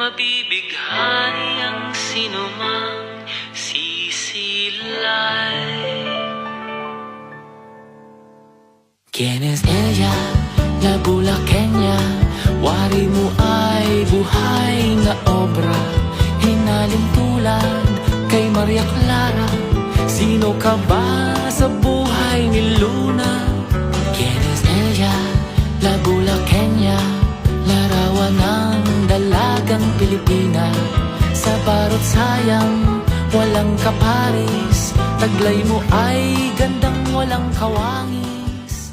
mabibighani ang sinumang sisilay. ¿Quién es ella? La bulaqueña. Wari mo ay buhay na obra. Hinalin tulad kay Maria Clara. Sino ka ba sa buhay ni Luna? ¿Quién es ella? La bulaqueña. Larawan ng dalagang Pilipina. Sa barot sayang, walang kaparis. Taglay mo ay gandang walang kawangis.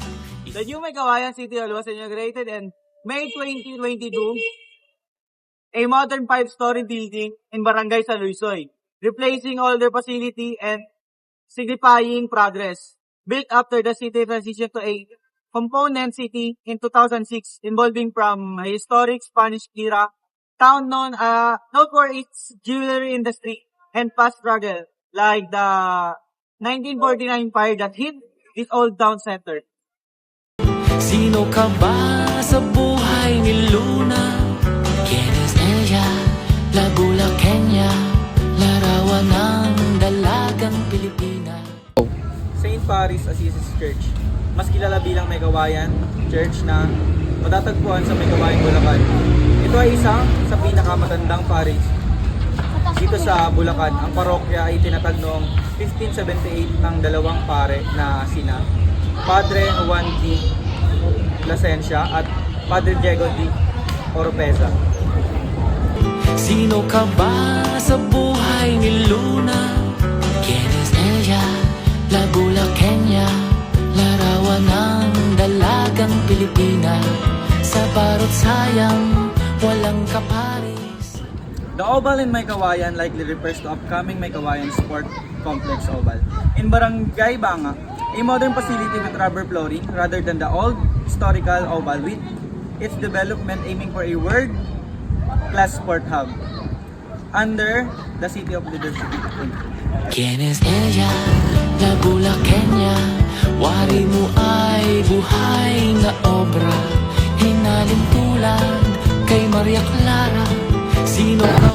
The new Megawayan City Hall was inaugurated in May 2022, a modern 5-story building in Barangay San Luisoy, replacing older facility and signifying progress. Built after the city transition to a component city in 2006, involving from a historic Spanish era town known for its jewelry industry and past struggle, like the 1949 fire that hit this old town center. Sino ka ba sa buhay ni Luna? ¿Quién es ella? La bulaqueña. Larawan ng dalagang Pilipina. St. Paris Assisi's Church, mas kilala bilang Megawayan Church na matatagpuan sa Megawayan, Bulacan. Ito ay isa sa pinakamatandang parish dito sa Bulacan. Ang parokya ay tinatag noong 1578 ng dalawang pare na sina Padre Juan D. Plasencia at Padre Diego D. Oropeza. Sino ka ba sa buhay ni Luna? ¿Quién es ella? La bulaqueña. Larawan ng dalagang Pilipina. Sa barot sayang, walang kaparis. The Oval in Megawayan likely refers to upcoming Megawayan Sport Complex Oval in Barangay Banga, a modern facility with rubber flooring rather than the old historical oval, with its development aiming for a world-class sport hub under the City of Leadership. ¿Quién es ella? La bulaqueña. Wari mo ay buhay na obra. Hinalin tulad kay Maria Clara. Sino ka